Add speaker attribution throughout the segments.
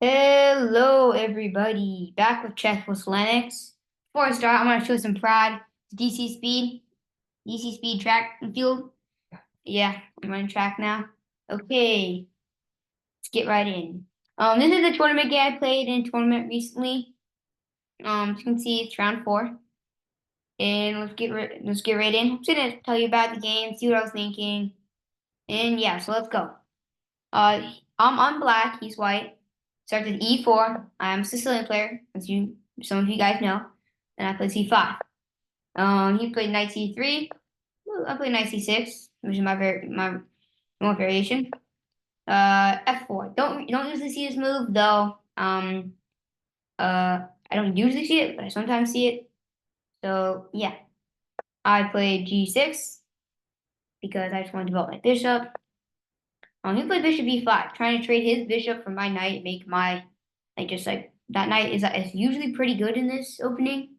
Speaker 1: Hello, everybody. Back with Czech with Lennox. Before I start, I want to show some pride. DC Speed, DC Speed track and field. Yeah, I'm running track now. Okay, let's get right in. This is the tournament game I played in a tournament recently. As you can see, it's round 4, and let's get right in. I'm just gonna tell you about the game, see what I was thinking, and yeah, so let's go. I'm black, he's white. Starts at E4. I'm a Sicilian player, as some of you guys know. And I play C5. He played knight C3. I played knight C6, which is my normal variation. F4. Don't usually see this move though. I don't usually see it, but I sometimes see it. So yeah. I played G6 because I just want to develop my bishop. He played bishop E5, trying to trade his bishop for my knight, make my like that knight is usually pretty good in this opening,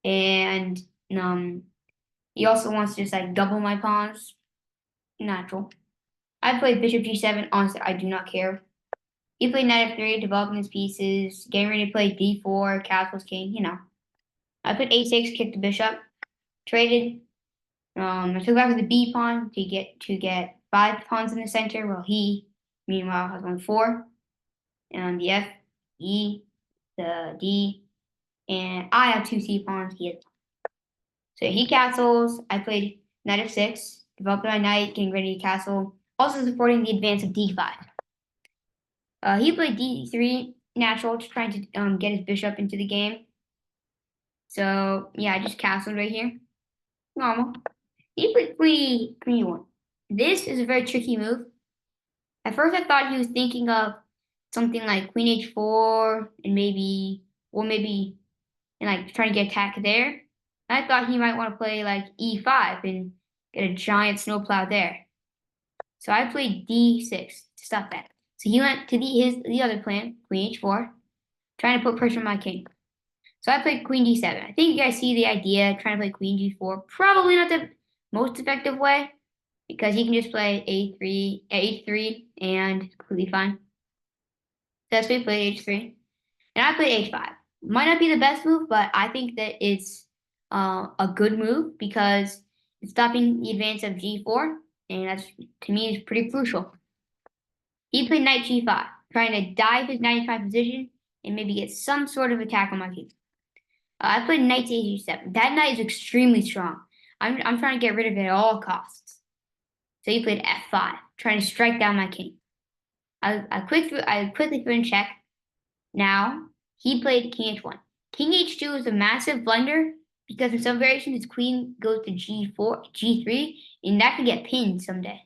Speaker 1: and um he also wants to just like double my pawns. Natural. I played bishop G7. Honestly, I do not care. He played knight F3, developing his pieces, getting ready to play D4, castles, king. I put A6, kicked the bishop, traded. I took back the B pawn to get 5 pawns in the center, while he, meanwhile, has won 4. And the F, E, the D, and I have 2 C pawns. He has. So he castles. I played knight F6, developing my knight, getting ready to castle, also supporting the advance of D5. He played D3 natural, just trying to get his bishop into the game. So yeah, I just castled right here. Normal. He played queen E1. This is a very tricky move. At first, I thought he was thinking of something like queen H4 and maybe and like trying to get attack there. I thought he might want to play like E5 and get a giant snowplow there. So I played D6 to stop that. So he went to the other plan, queen H4, trying to put pressure on my king. So I played queen D7. I think you guys see the idea, trying to play queen G4. Probably not the most effective way, because he can just play H3, and completely fine. So that's why he played H3. And I played H5. Might not be the best move, but I think that it's a good move because it's stopping the advance of G4, and that's, to me, is pretty crucial. He played knight G5, trying to dive his 95 position and maybe get some sort of attack on my king. I played knight to H7. That knight is extremely strong. I'm trying to get rid of it at all costs. So he played F5, trying to strike down my king. I quickly threw in check. Now he played king H1. King H2 is a massive blunder because in some variations his queen goes to G4, G3, and that could get pinned someday.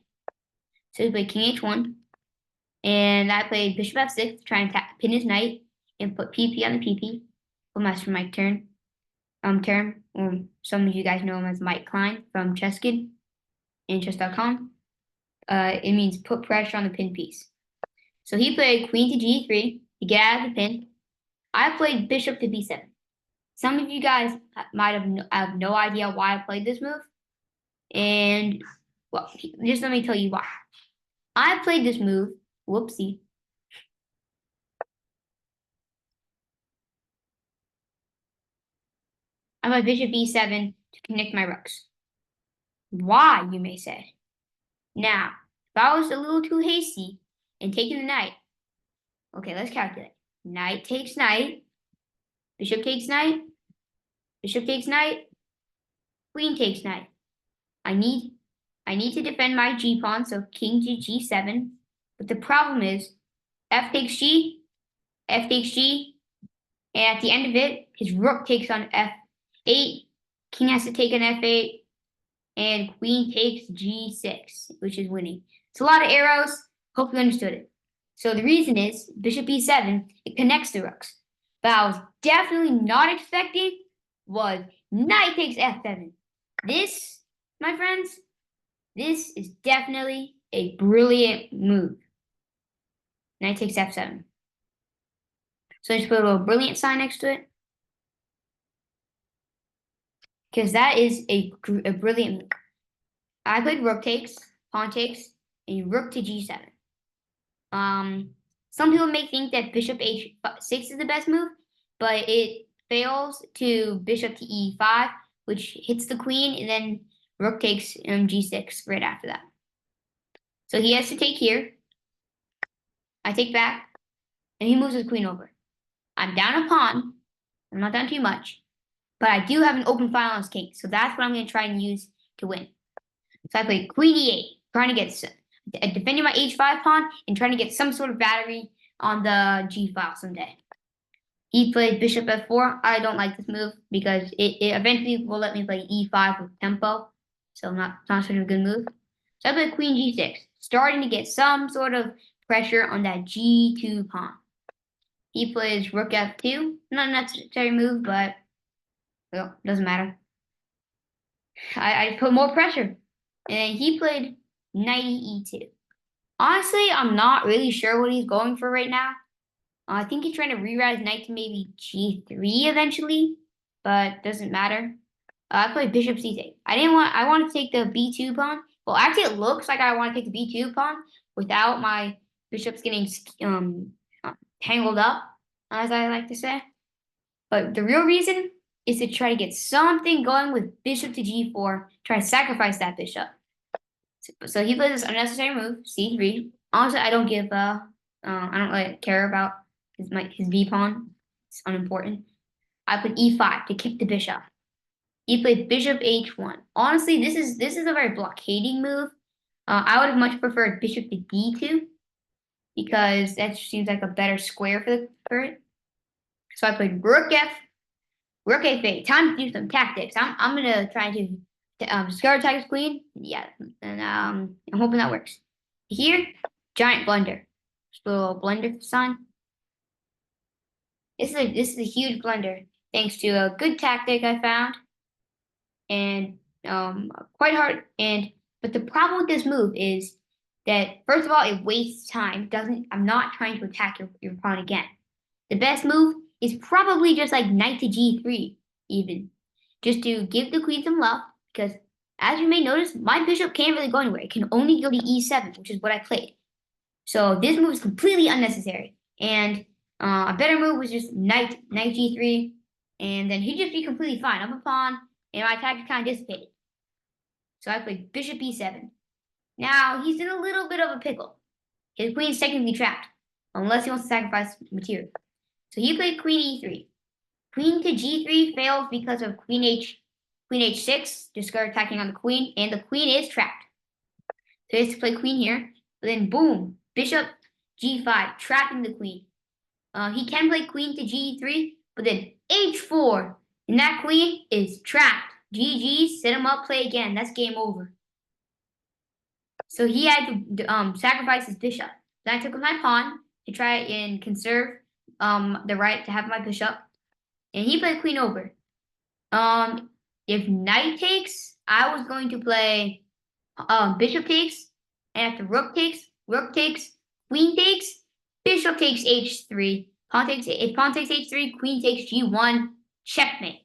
Speaker 1: So he played king H1, and I played bishop F6 to try and pin his knight and put PP on the PP for my turn. Some of you guys know him as Mike Klein from Chesskid and chess.com. It means put pressure on the pin piece. So he played queen to G3 to get out of the pin. I played bishop to B7. Some of you guys might have no idea why I played this move. And, well, just let me tell you why. I played this move, whoopsie. I played bishop B7 to connect my rooks. Why, you may say? Now, if I was a little too hasty and taking the knight, okay, let's calculate. Knight takes knight, bishop takes knight, bishop takes knight, queen takes knight. I need to defend my G pawn, so king to G7. But the problem is F takes G, F takes G, and at the end of it, his rook takes on F8, king has to take an F8, and queen takes G6, which is winning. It's a lot of arrows. Hope you understood it. So the reason is bishop E7, it connects the rooks. But I was definitely not expecting was knight takes F7. This, my friends, this is definitely a brilliant move. Knight takes F7. So I just put a little brilliant sign next to it. Because that is a brilliant move. I played rook takes, pawn takes, and rook to G7. Some people may think that bishop h6 is the best move, but it fails to bishop to e5, which hits the queen, and then rook takes g6 right after that. So he has to take here. I take back, and he moves his queen over. I'm down a pawn. I'm not down too much, but I do have an open file on his king, so that's what I'm going to try and use to win. So I played queen e8, trying to get defending my h5 pawn and trying to get some sort of battery on the g file someday. He played bishop f4. I don't like this move because it eventually will let me play e5 with tempo, so not such a good move. So I played queen g6, starting to get some sort of pressure on that g2 pawn. He plays rook f2, not a necessary move, but well, doesn't matter. I put more pressure. And he played knight e2. Honestly, I'm not really sure what he's going for right now. I think he's trying to reroute his knight to maybe g3 eventually, but doesn't matter. I played bishop c6. I want to take the b2 pawn. Well, actually, it looks like I want to take the b2 pawn without my bishops getting tangled up, as I like to say. But the real reason is to try to get something going with bishop to g4, try to sacrifice that bishop. So he plays this unnecessary move, c3. Honestly, I don't give I don't really care about his b pawn. It's unimportant. I put e5 to kick the bishop. He played bishop h1. Honestly, this is a very blockading move. I would have much preferred bishop to d2 because that seems like a better square for it. So I played rook f8. Time to do some tactics. I'm gonna try to discard attack his queen. Yeah, and I'm hoping that works. Here, giant blunder. Just a little blunder sign. This is a huge blunder thanks to a good tactic I found, and quite hard. But the problem with this move is that first of all, it wastes time. I'm not trying to attack your pawn again. The best move is probably just like knight to g3, even, just to give the queen some love. Because as you may notice, my bishop can't really go anywhere. It can only go to e7, which is what I played. So this move is completely unnecessary. And a better move was just knight g3, and then he'd just be completely fine. I'm a pawn, and my attack is kind of dissipated. So I played bishop e7. Now he's in a little bit of a pickle. His queen's technically trapped, unless he wants to sacrifice material. So he played queen e3. Queen to g3 fails because of queen h6, discard attacking on the queen, and the queen is trapped. So he has to play queen here. But then boom, bishop g5, trapping the queen. He can play queen to g3, but then h4, and that queen is trapped. GG, set him up, play again. That's game over. So he had to sacrifice his bishop. Then I took my pawn to try and conserve the right to have my bishop, and he played queen over. If knight takes, I was going to play bishop takes, and after rook takes, queen takes, bishop takes h3, if pawn takes h3, queen takes g1, checkmate.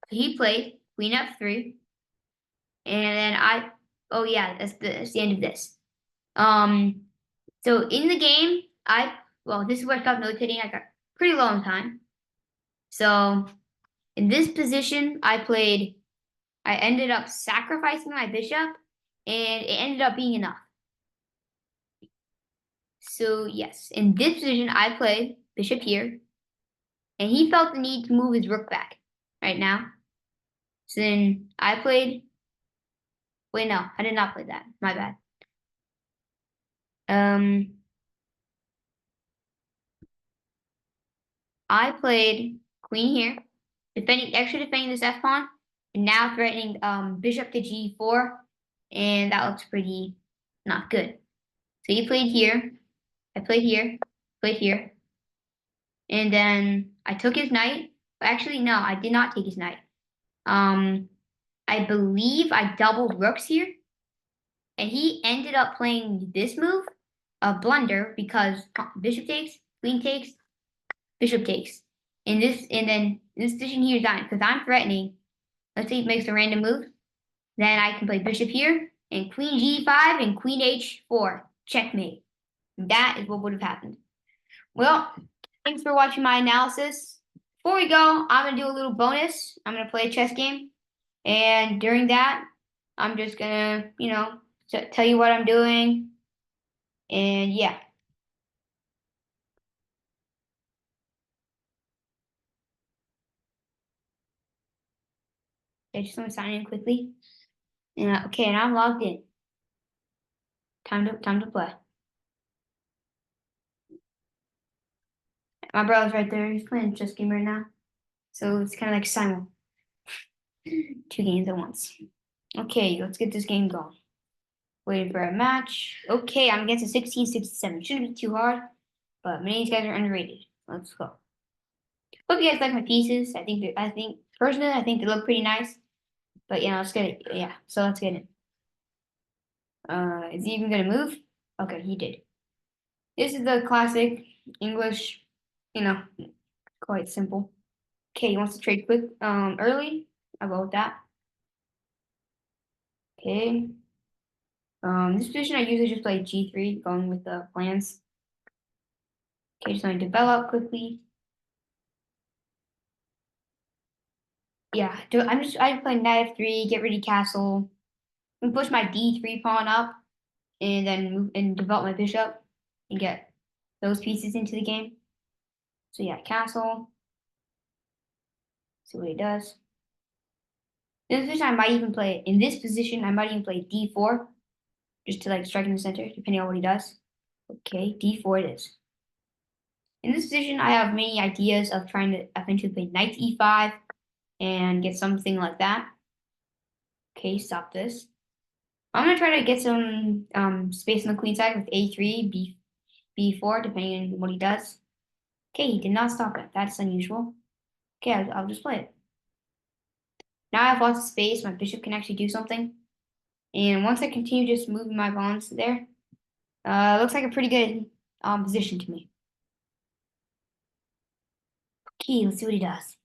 Speaker 1: So he played queen f3, and then oh yeah, that's the end of this. So in the game, this is where I stopped notating. I got pretty low on time. So in this position, I ended up sacrificing my bishop, and it ended up being enough. So yes, in this position, I played bishop here, and he felt the need to move his rook back right now. So then I played, wait, no, I did not play that. My bad. I played queen here, defending this f pawn, and now threatening bishop to g4, and that looks pretty not good. So he played here, I played here, played here, and then I took his knight. Actually, no, I did not take his knight. I believe I doubled rooks here, and he ended up playing this move, a blunder, because bishop takes, queen takes, bishop takes. And then this position here is dying because I'm threatening. Let's say he makes a random move. Then I can play bishop here and queen g5 and queen h4. Checkmate. That is what would have happened. Well, thanks for watching my analysis. Before we go, I'm gonna do a little bonus. I'm gonna play a chess game, and during that, I'm just gonna, tell you what I'm doing, and yeah, I just want to sign in quickly. And okay, and I'm logged in. Time to play. My brother's right there. He's playing a chess game right now, so it's kind of like simul, two games at once. Okay, let's get this game going. Waiting for a match. Okay, I'm against a 1667. Shouldn't be too hard, but many of these guys are underrated. Let's go. Hope you guys like my pieces. I think personally, I think they look pretty nice. But let's get it. Yeah, so let's get it. Is he even gonna move? Okay, he did. This is the classic English, you know, quite simple. Okay, he wants to trade quick, early. I'll go with that. Okay. This position I usually just play G3, going with the plans. Okay, just gonna develop quickly. Yeah, I play knight f3, get rid of castle, and push my d3 pawn up, and then move and develop my bishop, and get those pieces into the game. So yeah, castle. See what he does. In this position, I might even play d4, just to like strike in the center, depending on what he does. Okay, d4 it is. In this position, I have many ideas of trying to eventually play knight to e5 and get something like that. Okay, stop this. I'm gonna try to get some space on the queen side with a3, b4, depending on what he does. Okay, he did not stop it. That's unusual. Okay, I'll just play it. Now I have lots of space. My bishop can actually do something. And once I continue just moving my pawns there, looks like a pretty good position to me. Okay, let's see what he does.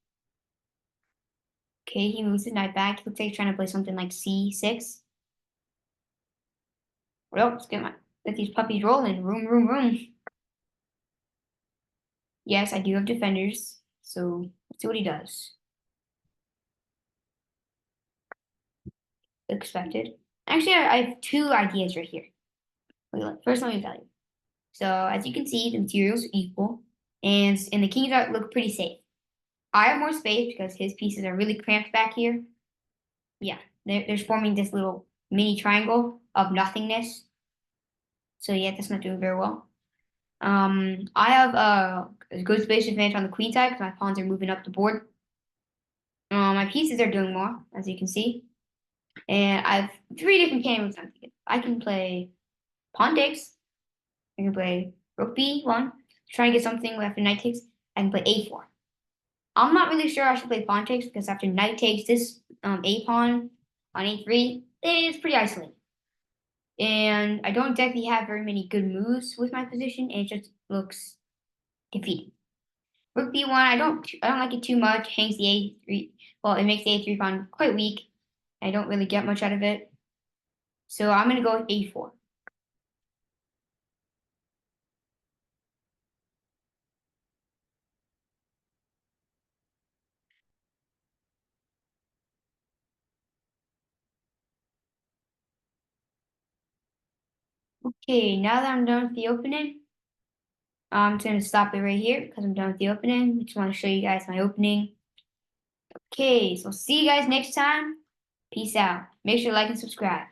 Speaker 1: Okay, he moves his knight back. Looks like he's trying to play something like c6. Well, let these puppies rolling. Room, room, room. Yes, I do have defenders. So let's see what he does. Expected. Actually, I have two ideas right here. First, let me tell you. So as you can see, the materials are equal, and the kings look pretty safe. I have more space because his pieces are really cramped back here. Yeah, they're forming this little mini triangle of nothingness. So yeah, that's not doing very well. I have a good space advantage on the queen side because my pawns are moving up the board. My pieces are doing more, as you can see. And I have three different candidates. I can play pawn takes. I can play rook b1, try and get something after knight takes. I can play a4. I'm not really sure I should play pawn takes because after knight takes, this a pawn on a3 is pretty isolated. And I don't exactly have very many good moves with my position, and it just looks defeating. Rook b1, I don't like it too much. Hangs the a3. Well, it makes the a3 pawn quite weak. I don't really get much out of it. So I'm gonna go with a4. Okay, now that I'm done with the opening, I'm just gonna stop it right here because I'm done with the opening. I just want to show you guys my opening. Okay, so see you guys next time. Peace out. Make sure to like and subscribe.